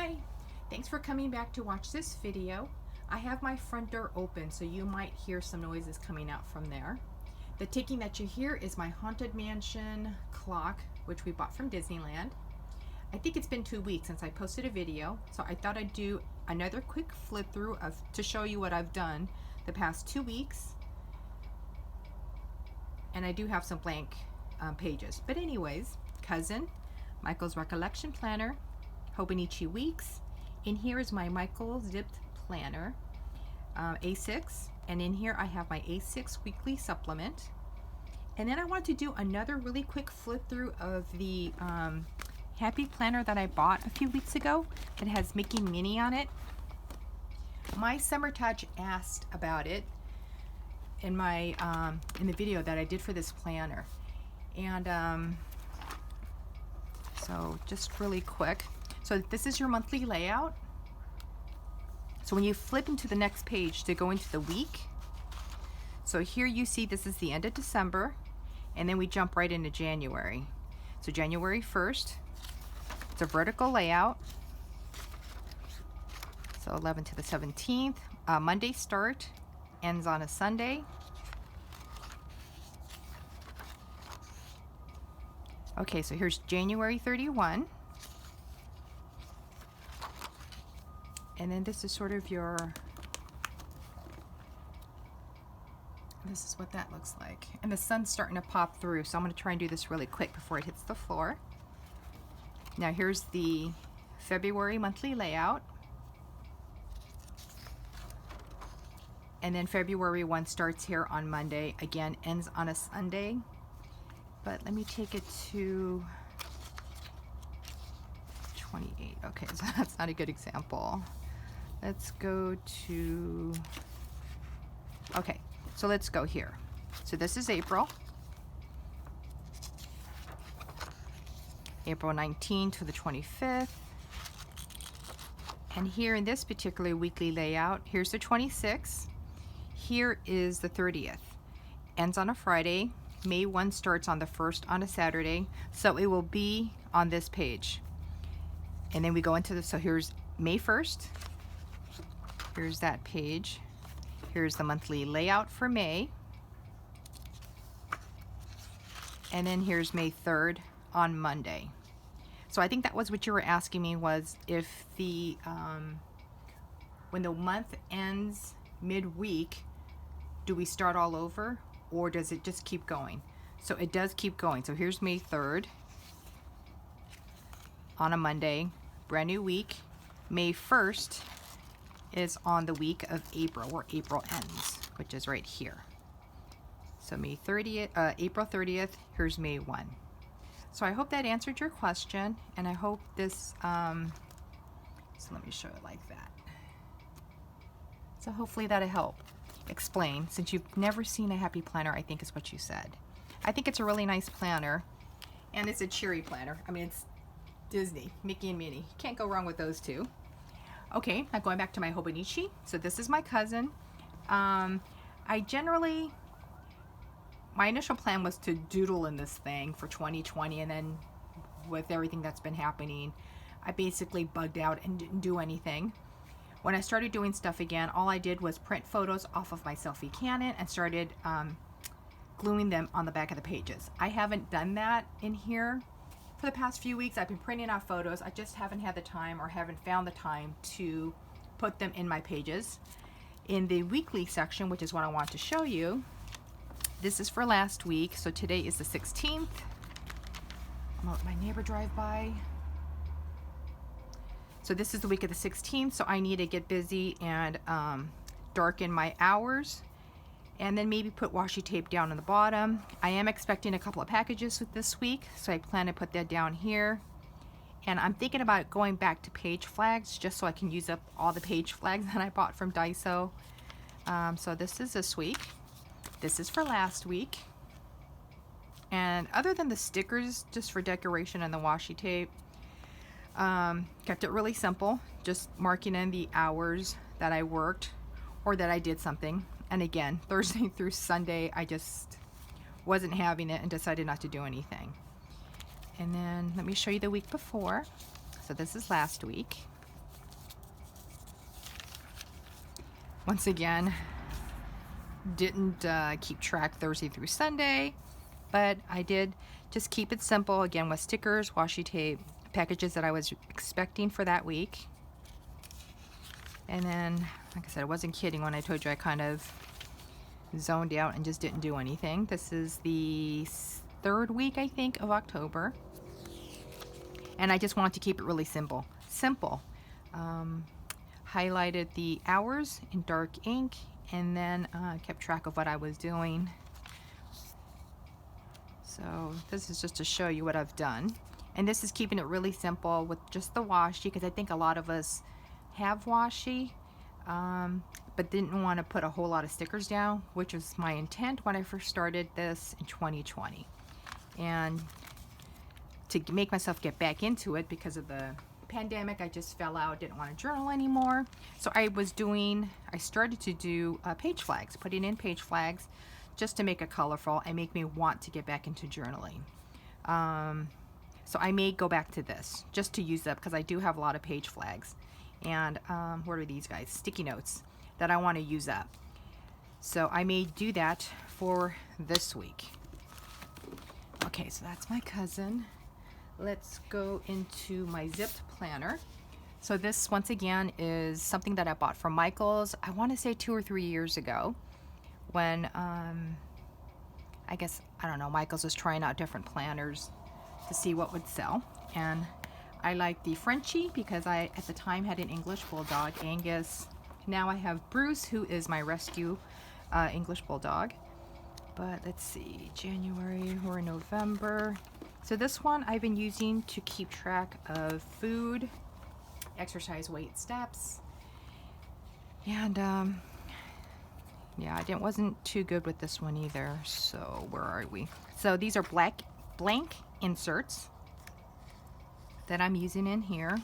Hi, thanks for coming back to watch this video. I have my front door open, so you might hear some noises coming out from there. The ticking that you hear is my Haunted Mansion clock, which we bought from Disneyland. I think it's been 2 weeks since I posted a video, so I thought I'd do another quick flip through to show you what I've done the past 2 weeks. And I do have some blank pages. But anyways, Cousin, Michael's Recollection Planner, Hobonichi Weeks. In here is my Michael Zipped Planner, A6, and in here I have my A6 Weekly Supplement. And then I want to do another really quick flip through of the Happy Planner that I bought a few weeks ago that has Mickey and Minnie on it. My Summer Touch asked about it in my in the video that I did for this planner, and so just really quick. So this is your monthly layout. So when you flip into the next page to go into the week, so here you see this is the end of December, and then we jump right into January. So January 1st, it's a vertical layout. So 11 to the 17th, Monday start, ends on a Sunday. Okay, so here's January 31. And then this is sort of your, this is what that looks like. And the sun's starting to pop through, so I'm going to try and do this really quick before it hits the floor. Now here's the February monthly layout. And then February 1 starts here on Monday, again ends on a Sunday. But let me take it to 28. Okay, so that's not a good example. Let's go to, okay, so let's go here. So this is April. April 19 to the 25th. And here in this particular weekly layout, here's the 26th. Here is the 30th. Ends on a Friday. May 1 starts on the 1st on a Saturday. So it will be on this page. And then we go into the, so here's May 1st. Here's that page. Here's the monthly layout for May. And then here's May 3rd on Monday. So I think that was what you were asking me, was if the, when the month ends midweek, do we start all over or does it just keep going? So it does keep going. So here's May 3rd on a Monday, brand new week. May 1st is on the week of April, where April ends, which is right here. So May 30th, April 30th, here's May 1. So I hope that answered your question, and I hope this, so let me show it like that. So hopefully that'll help explain, since you've never seen a Happy Planner, I think is what you said. I think it's a really nice planner, and it's a cheery planner. I mean, it's Disney, Mickey and Minnie. Can't go wrong with those two. Okay, now going back to my Hobonichi. So this is my Cousin. I generally, my initial plan was to doodle in this thing for 2020, and then with everything that's been happening, I basically bugged out and didn't do anything. When I started doing stuff again, all I did was print photos off of my selfie Canon and started gluing them on the back of the pages. I haven't done that in here for the past few weeks. I've been printing out photos. I just haven't had the time, or haven't found the time to put them in my pages. In the weekly section, which is what I want to show you, this is for last week. So today is the 16th. I'm gonna let my neighbor drive by. So this is the week of the 16th, so I need to get busy and darken my hours, and then maybe put washi tape down on the bottom. I am expecting a couple of packages this week, so I plan to put that down here. And I'm thinking about going back to page flags, just so I can use up all the page flags that I bought from Daiso. So this is this week. This is for last week. And other than the stickers, just for decoration, and the washi tape, kept it really simple, just marking in the hours that I worked or that I did something. And again, Thursday through Sunday, I just wasn't having it and decided not to do anything. And then let me show you the week before. So this is last week. once again, didn't keep track Thursday through Sunday, but I did just keep it simple, again, with stickers, washi tape, packages that I was expecting for that week. And then, like I said, I wasn't kidding when I told you I kind of zoned out and just didn't do anything. This is the third week, I think, of October. And I just wanted to keep it really simple. Highlighted the hours in dark ink, and then kept track of what I was doing. So this is just to show you what I've done. And this is keeping it really simple with just the washi, because I think a lot of us have washi, but didn't want to put a whole lot of stickers down, which was my intent when I first started this in 2020. And to make myself get back into it because of the pandemic, I just fell out, didn't want to journal anymore. So I started to do page flags, putting in page flags just to make it colorful and make me want to get back into journaling. So I may go back to this just to use up, because I do have a lot of page flags. And what are these guys? Sticky notes that I want to use up. So I may do that for this week. Okay, so that's my cousin. Let's go into my zipped planner. So this, once again, is something that I bought from Michaels, I want to say 2 or 3 years ago, when I guess, I don't know, Michaels was trying out different planners to see what would sell. And I like the Frenchie because I, at the time, had an English Bulldog, Angus. Now I have Bruce, who is my rescue English Bulldog. But let's see, January or November. So this one I've been using to keep track of food, exercise, weight, steps. And yeah, I wasn't too good with this one either. So where are we? So these are blank inserts that I'm using in here.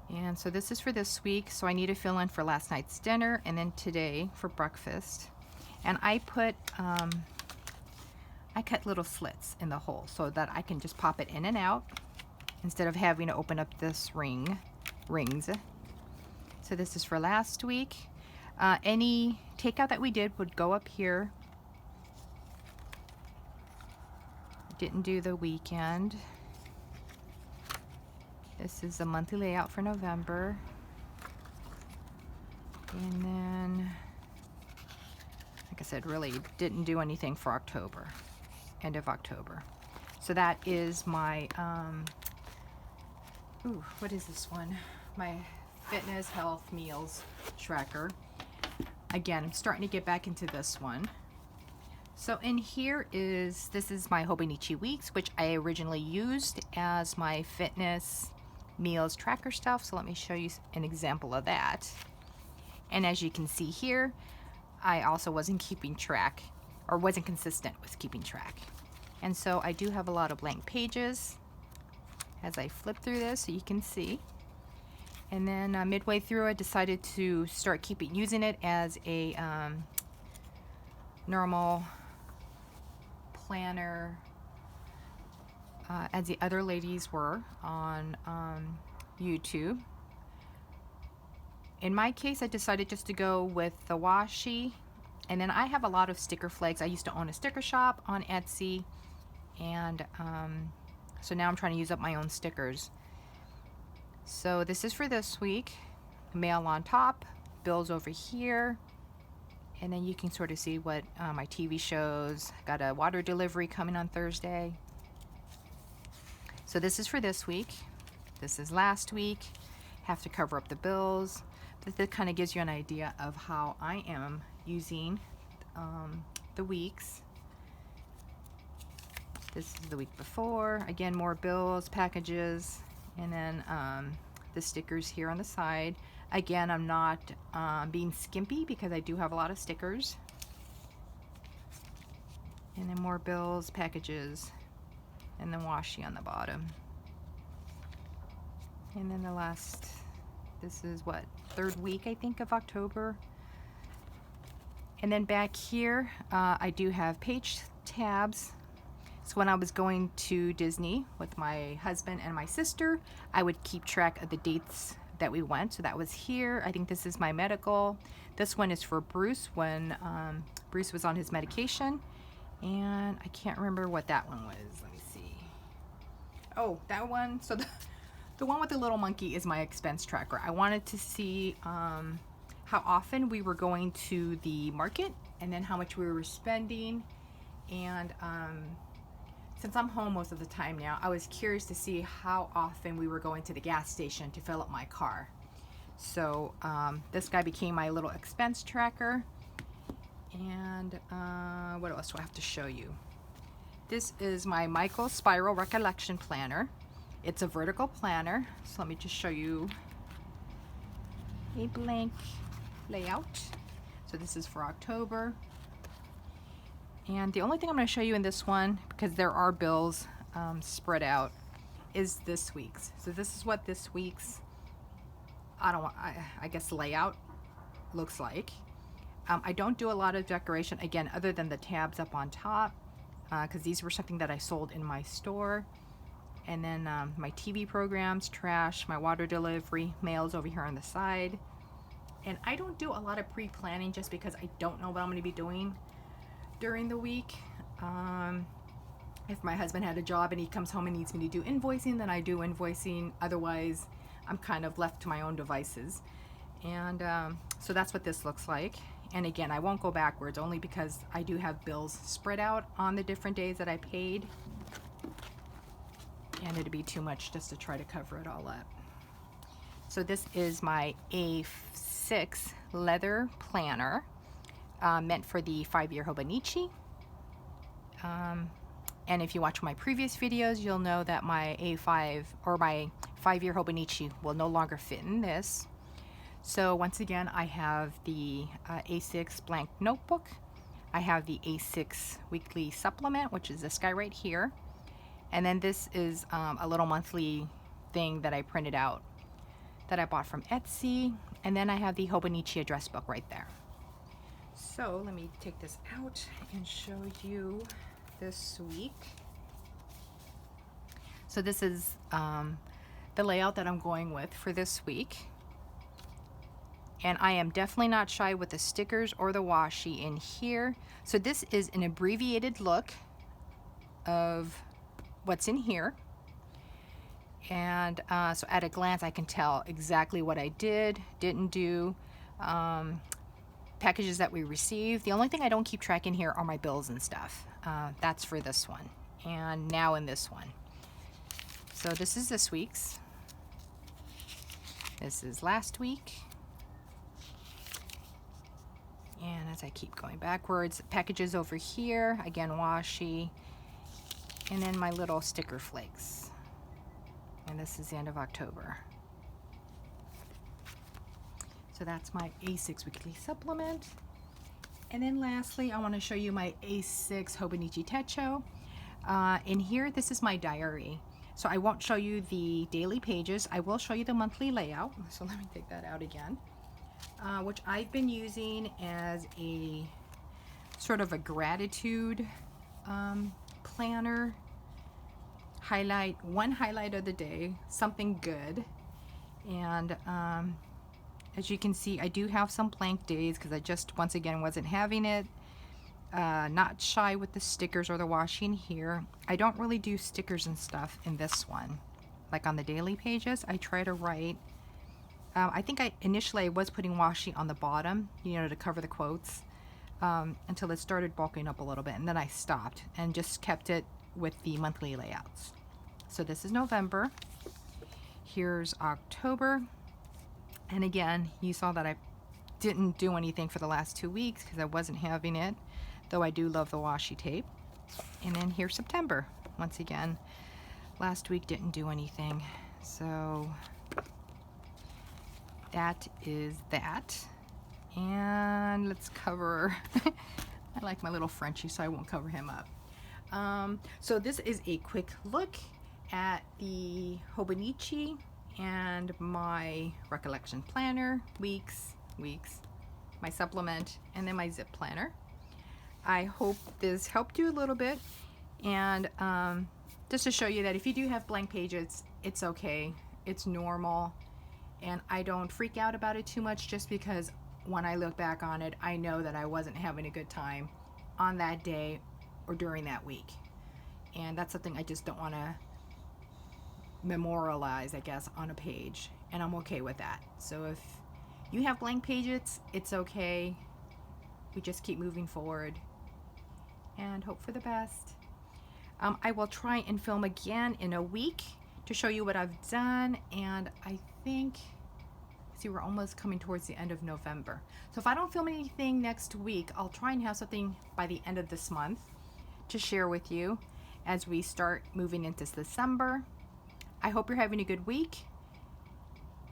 And so this is for this week. So I need to fill in for last night's dinner and then today for breakfast. And I put, I cut little slits in the hole so that I can just pop it in and out instead of having to open up this rings. So this is for last week. Any takeout that we did would go up here. Didn't do the weekend. This is the monthly layout for November. And then, like I said, really didn't do anything for October, end of October. So that is my, what is this one? My fitness, health, meals tracker. Again, I'm starting to get back into this one. So in here this is my Hobonichi Weeks, which I originally used as my fitness, meals tracker stuff. So let me show you an example of that. And as you can see here, I also wasn't keeping track, or wasn't consistent with keeping track. And so I do have a lot of blank pages as I flip through this, so you can see. And then midway through, I decided to start using it as a normal planner, as the other ladies were on YouTube. In my case, I decided just to go with the washi, and then I have a lot of sticker flags. I used to own a sticker shop on Etsy, and so now I'm trying to use up my own stickers. So this is for this week. Mail on top, bills over here, and then you can sort of see what my TV shows. Got a water delivery coming on Thursday. So this is for this week. This is last week. Have to cover up the bills. But that kind of gives you an idea of how I am using the weeks. This is the week before. Again, more bills, packages, and then the stickers here on the side. Again, I'm not being skimpy because I do have a lot of stickers. And then more bills, packages, and then washi on the bottom. And then the last, this is what, third week I think of October. And then back here I do have page tabs. So when I was going to Disney with my husband and my sister, I would keep track of the dates that we went. So that was here. I think this is my medical. This one is for Bruce when Bruce was on his medication. And I can't remember what that one was. Let me see. Oh, that one. So the one with the little monkey is my expense tracker. I wanted to see how often we were going to the market and then how much we were spending. And since I'm home most of the time now, I was curious to see how often we were going to the gas station to fill up my car. So this guy became my little expense tracker. And what else do I have to show you? This is my Michael Spiral Recollection Planner. It's a vertical planner. So let me just show you a blank layout. So this is for October. And the only thing I'm going to show you in this one, because there are bills spread out, is this week's. So this is what this week's, I guess, layout looks like. I don't do a lot of decoration, again, other than the tabs up on top, because these were something that I sold in my store. And then my TV programs, trash, my water delivery, mails over here on the side. And I don't do a lot of pre-planning just because I don't know what I'm going to be doing during the week. If my husband had a job and he comes home and needs me to do invoicing, then I do invoicing. Otherwise, I'm kind of left to my own devices. And so that's what this looks like. And again, I won't go backwards only because I do have bills spread out on the different days that I paid. And it'd be too much just to try to cover it all up. So this is my A6 leather planner, meant for the 5-year Hobonichi. And if you watch my previous videos, you'll know that my A5 or my 5-year Hobonichi will no longer fit in this. So once again, I have the A6 blank notebook. I have the A6 weekly supplement, which is this guy right here. And then this is a little monthly thing that I printed out that I bought from Etsy. And then I have the Hobonichi address book right there. So let me take this out and show you this week. So this is the layout that I'm going with for this week. And I am definitely not shy with the stickers or the washi in here. So this is an abbreviated look of what's in here. And so at a glance, I can tell exactly what I didn't do, packages that we received. The only thing I don't keep track in here are my bills and stuff. That's for this one. And now in this one. So this is this week's. This is last week. And as I keep going backwards, packages over here, again washi, and then my little sticker flakes. And this is the end of October. So that's my A6 weekly supplement. And then lastly, I want to show you my A6 Hobonichi Techo. In here, this is my diary. So I won't show you the daily pages. I will show you the monthly layout. So let me take that out again. Which I've been using as a sort of a gratitude planner. One highlight of the day, something good. And as you can see, I do have some blank days because I just, once again, wasn't having it. Not shy with the stickers or the washi in here. I don't really do stickers and stuff in this one. Like on the daily pages, I try to write. I think initially I was putting washi on the bottom, you know, to cover the quotes, until it started bulking up a little bit, and then I stopped and just kept it with the monthly layouts. So this is November. Here's October. And again, you saw that I didn't do anything for the last 2 weeks because I wasn't having it, though I do love the washi tape. And then here's September. Once again, last week didn't do anything. So that is that. And let's cover, I like my little Frenchie, so I won't cover him up. So this is a quick look at the Hobonichi and my recollection planner, weeks, my supplement, and then my zip planner. I hope this helped you a little bit, and just to show you that if you do have blank pages, it's okay, it's normal, And I don't freak out about it too much, just because when I look back on it, I know that I wasn't having a good time on that day or during that week. And that's something I just don't want to memorialize, I guess, on a page. And I'm okay with that. So if you have blank pages, it's okay. We just keep moving forward and hope for the best. I will try and film again in a week to show you what I've done, and I think, see, we're almost coming towards the end of November. So if I don't film anything next week, I'll try and have something by the end of this month to share with you as we start moving into December. I hope you're having a good week.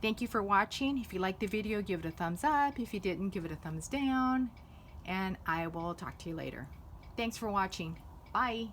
Thank you for watching. If you liked the video, give it a thumbs up. If you didn't, give it a thumbs down. And I will talk to you later. Thanks for watching. Bye.